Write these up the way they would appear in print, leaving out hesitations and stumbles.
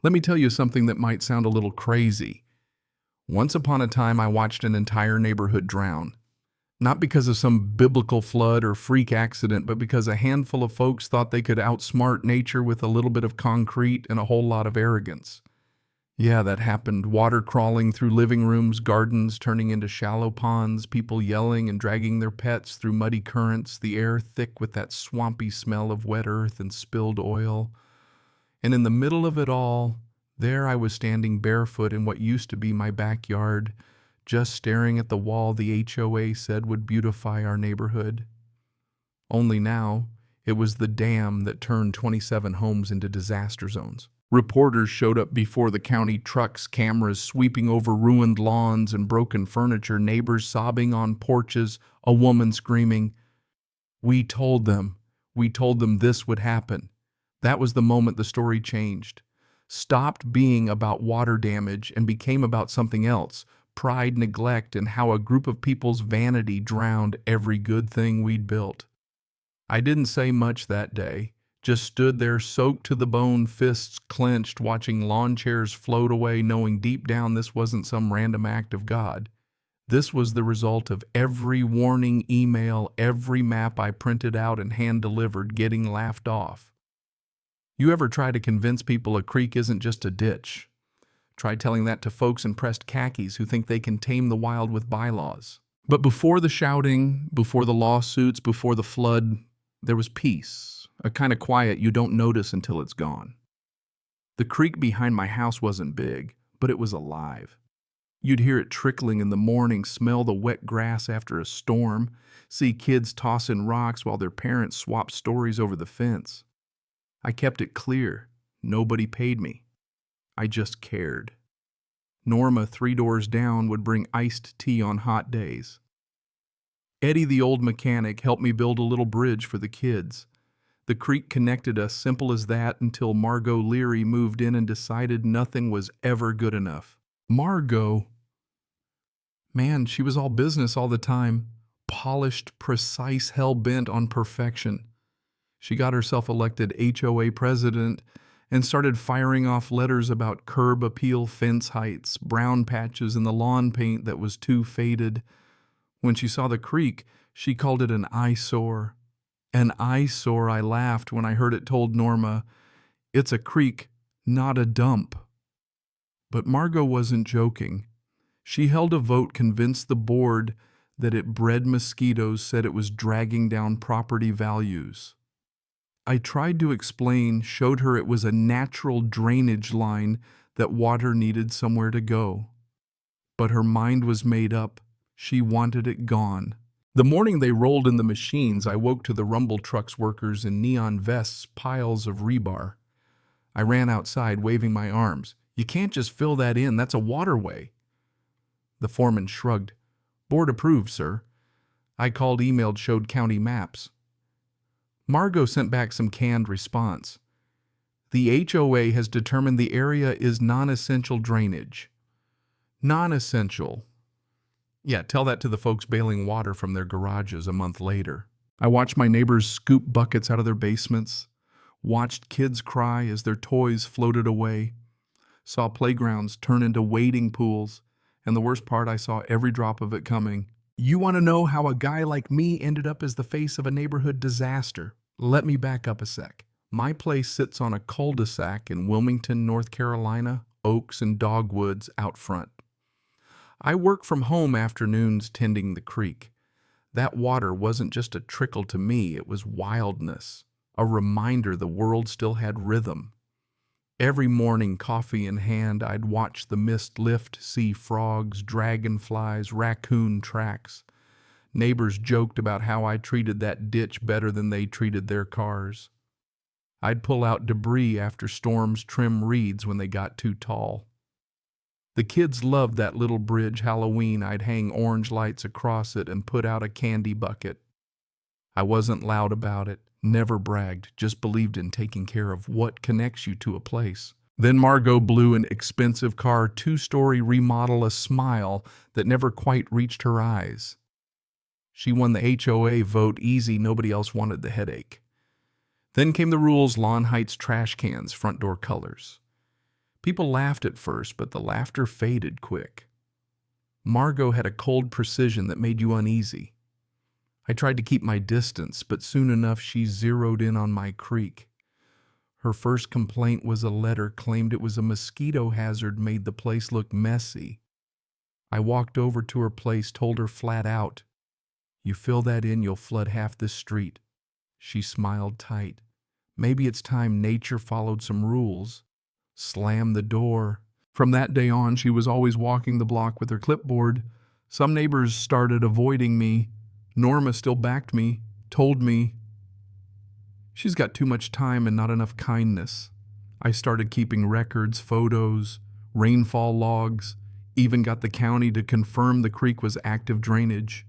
Let me tell you something that might sound a little crazy. Once upon a time, I watched an entire neighborhood drown. Not because of some biblical flood or freak accident, but because a handful of folks thought they could outsmart nature with a little bit of concrete and a whole lot of arrogance. Yeah, that happened. Water crawling through living rooms, gardens turning into shallow ponds, people yelling and dragging their pets through muddy currents, the air thick with that swampy smell of wet earth and spilled oil. And in the middle of it all, there I was standing barefoot in what used to be my backyard, just staring at the wall the HOA said would beautify our neighborhood. Only now, it was the dam that turned 27 homes into disaster zones. Reporters showed up before the county trucks, cameras sweeping over ruined lawns and broken furniture, neighbors sobbing on porches, a woman screaming, We told them this would happen." That was the moment the story changed. Stopped being about water damage and became about something else: pride, neglect, and how a group of people's vanity drowned every good thing we'd built. I didn't say much that day, just stood there soaked to the bone, fists clenched, watching lawn chairs float away, knowing deep down this wasn't some random act of God. This was the result of every warning email, every map I printed out and hand-delivered getting laughed off. You ever try to convince people a creek isn't just a ditch? Try telling that to folks in pressed khakis who think they can tame the wild with bylaws. But before the shouting, before the lawsuits, before the flood, there was peace, a kind of quiet you don't notice until it's gone. The creek behind my house wasn't big, but it was alive. You'd hear it trickling in the morning, smell the wet grass after a storm, see kids tossing rocks while their parents swapped stories over the fence. I kept it clear. Nobody paid me. I just cared. Norma, 3 doors down, would bring iced tea on hot days. Eddie, the old mechanic, helped me build a little bridge for the kids. The creek connected us, simple as that, until Margot Leary moved in and decided nothing was ever good enough. Margot, man, she was all business all the time. Polished, precise, hell-bent on perfection. She got herself elected HOA president and started firing off letters about curb appeal fence heights, brown patches in the lawn paint that was too faded. When she saw the creek, she called it an eyesore. An eyesore, I laughed when I heard it told Norma, "It's a creek, not a dump." But Margot wasn't joking. She held a vote, convinced the board that it bred mosquitoes, said it was dragging down property values. I tried to explain, showed her it was a natural drainage line that water needed somewhere to go. But her mind was made up. She wanted it gone. The morning they rolled in the machines, I woke to the rumble trucks workers in neon vests, piles of rebar. I ran outside, waving my arms. "You can't just fill that in, that's a waterway." The foreman shrugged. "Board approved, sir." I called, emailed, showed county maps. Margot sent back some canned response. "The HOA has determined the area is non-essential drainage." Non-essential. Yeah, tell that to the folks bailing water from their garages a month later. I watched my neighbors scoop buckets out of their basements, watched kids cry as their toys floated away, saw playgrounds turn into wading pools, and the worst part, I saw every drop of it coming. You want to know how a guy like me ended up as the face of a neighborhood disaster? Let me back up a sec. My place sits on a cul-de-sac in Wilmington, North Carolina, oaks and dogwoods out front. I work from home afternoons tending the creek. That water wasn't just a trickle to me, it was wildness, a reminder the world still had rhythm. Every morning, coffee in hand, I'd watch the mist lift, see frogs, dragonflies, raccoon tracks. Neighbors joked about how I treated that ditch better than they treated their cars. I'd pull out debris after storms, trim reeds when they got too tall. The kids loved that little bridge. Halloween, I'd hang orange lights across it and put out a candy bucket. I wasn't loud about it, never bragged, just believed in taking care of what connects you to a place. Then Margot blew an expensive car 2-story remodel, a smile that never quite reached her eyes. She won the HOA vote easy, nobody else wanted the headache. Then came the rules: lawn heights, trash cans, front door colors. People laughed at first, but the laughter faded quick. Margot had a cold precision that made you uneasy. I tried to keep my distance, but soon enough she zeroed in on my creek. Her first complaint was a letter claimed it was a mosquito hazard, made the place look messy. I walked over to her place, told her flat out, "You fill that in, you'll flood half this street." She smiled tight. Maybe it's time nature followed some rules. Slammed the door. From that day on, she was always walking the block with her clipboard. Some neighbors started avoiding me. Norma still backed me, told me, "She's got too much time and not enough kindness." I started keeping records, photos, rainfall logs, even got the county to confirm the creek was active drainage.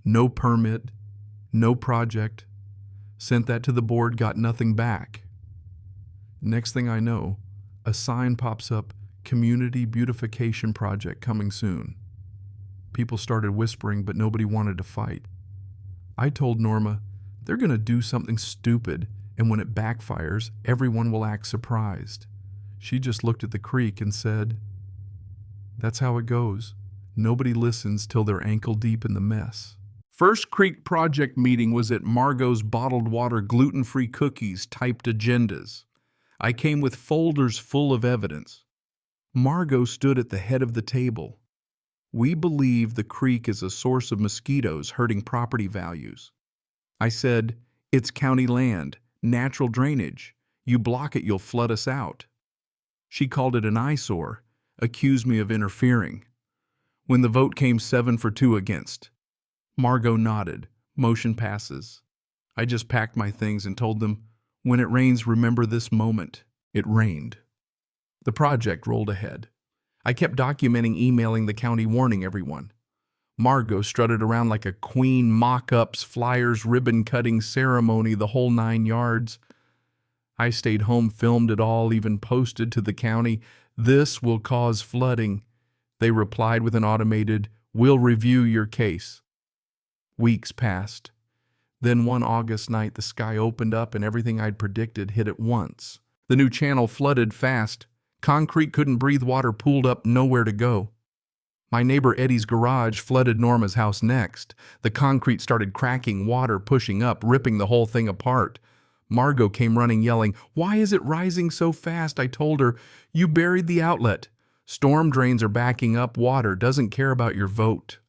No permit, no project. Sent that to the board, got nothing back. Next thing I know, a sign pops up, "Community Beautification Project coming soon." People started whispering, but nobody wanted to fight. I told Norma, "They're going to do something stupid, and when it backfires, everyone will act surprised." She just looked at the creek and said, "That's how it goes. Nobody listens till they're ankle deep in the mess." First creek project meeting was at Margot's bottled water gluten-free cookies typed agendas. I came with folders full of evidence. Margot stood at the head of the table. "We believe the creek is a source of mosquitoes hurting property values." I said, "It's county land, natural drainage. You block it, you'll flood us out." She called it an eyesore, accused me of interfering. When the vote came 7-2 against, Margot nodded. Motion passes. I just packed my things and told them, "When it rains, remember this moment." It rained. The project rolled ahead. I kept documenting, emailing the county, warning everyone. Margot strutted around like a queen, mock-ups, flyers, ribbon-cutting ceremony, the whole 9 yards. I stayed home, filmed it all, even posted to the county, "This will cause flooding." They replied with an automated, "We'll review your case." Weeks passed. Then one August night, the sky opened up and everything I'd predicted hit at once. The new channel flooded fast. Concrete couldn't breathe, water pooled up, nowhere to go. My neighbor Eddie's garage flooded Norma's house next. The concrete started cracking, water pushing up, ripping the whole thing apart. Margot came running, yelling, "Why is it rising so fast?" I told her, "You buried the outlet. Storm drains are backing up, water doesn't care about your vote."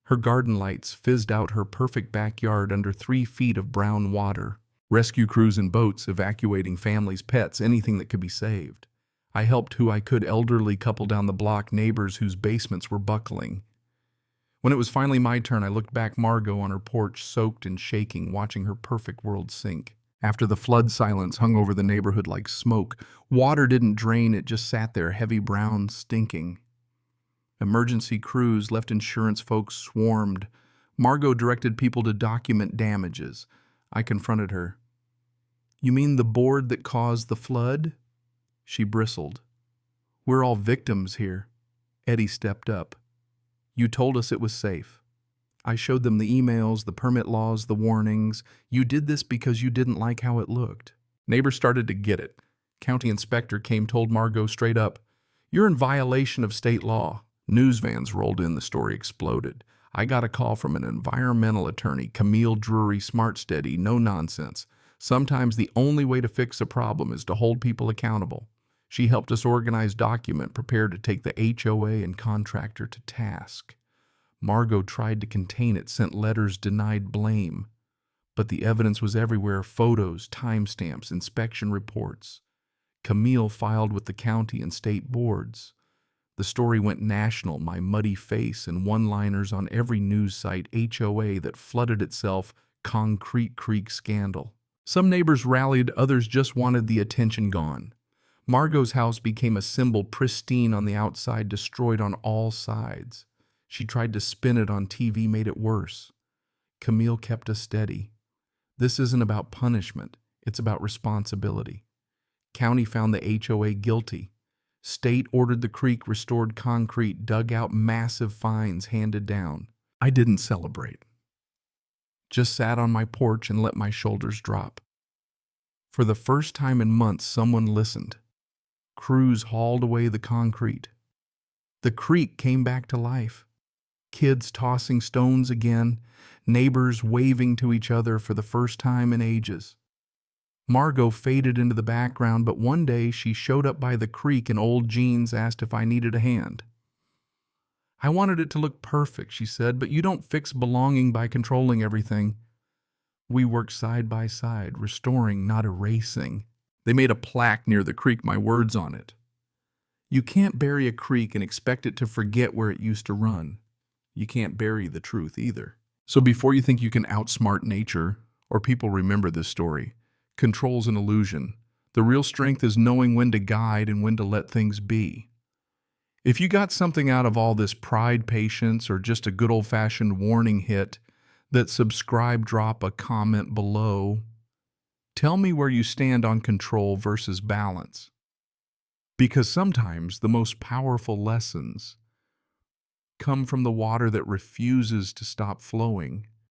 Her garden lights fizzed out her perfect backyard under 3 feet of brown water. Rescue crews and boats evacuating families, pets, anything that could be saved. I helped who I could, elderly couple down the block, neighbors whose basements were buckling. When it was finally my turn, I looked back, Margot on her porch, soaked and shaking, watching her perfect world sink. After the flood, silence hung over the neighborhood like smoke. Water didn't drain, it just sat there, heavy brown, stinking. Emergency crews, left insurance folks swarmed. Margot directed people to document damages. I confronted her. "You mean the board that caused the flood?" She bristled. "We're all victims here." Eddie stepped up. "You told us it was safe." I showed them the emails, the permit laws, the warnings. "You did this because you didn't like how it looked." Neighbors started to get it. County inspector came, told Margot straight up, "You're in violation of state law." News vans rolled in, the story exploded. I got a call from an environmental attorney, Camille Drury, smart, steady, no nonsense. Sometimes the only way to fix a problem is to hold people accountable. She helped us organize document, prepared to take the HOA and contractor to task. Margot tried to contain it, sent letters, denied blame. But the evidence was everywhere, photos, timestamps, inspection reports. Camille filed with the county and state boards. The story went national, my muddy face and one-liners on every news site, HOA that flooded itself, Concrete Creek scandal. Some neighbors rallied, others just wanted the attention gone. Margot's house became a symbol, pristine on the outside, destroyed on all sides. She tried to spin it on TV, made it worse. Camille kept us steady. This isn't about punishment, it's about responsibility. County found the HOA guilty. State ordered the creek restored, concrete, dug out, massive fines handed down. I didn't celebrate. Just sat on my porch and let my shoulders drop. For the first time in months, someone listened. Crews hauled away the concrete. The creek came back to life. Kids tossing stones again, neighbors waving to each other for the first time in ages. Margot faded into the background, but one day she showed up by the creek in old jeans, asked if I needed a hand. I wanted it to look perfect, she said, but you don't fix belonging by controlling everything. We worked side by side, restoring, not erasing. They made a plaque near the creek, my words on it. You can't bury a creek and expect it to forget where it used to run. You can't bury the truth either. So before you think you can outsmart nature, or people remember this story, control's an illusion. The real strength is knowing when to guide and when to let things be. If you got something out of all this pride, patience, or just a good old-fashioned warning hit, that subscribe, drop a comment below. Tell me where you stand on control versus balance. Because sometimes the most powerful lessons come from the water that refuses to stop flowing.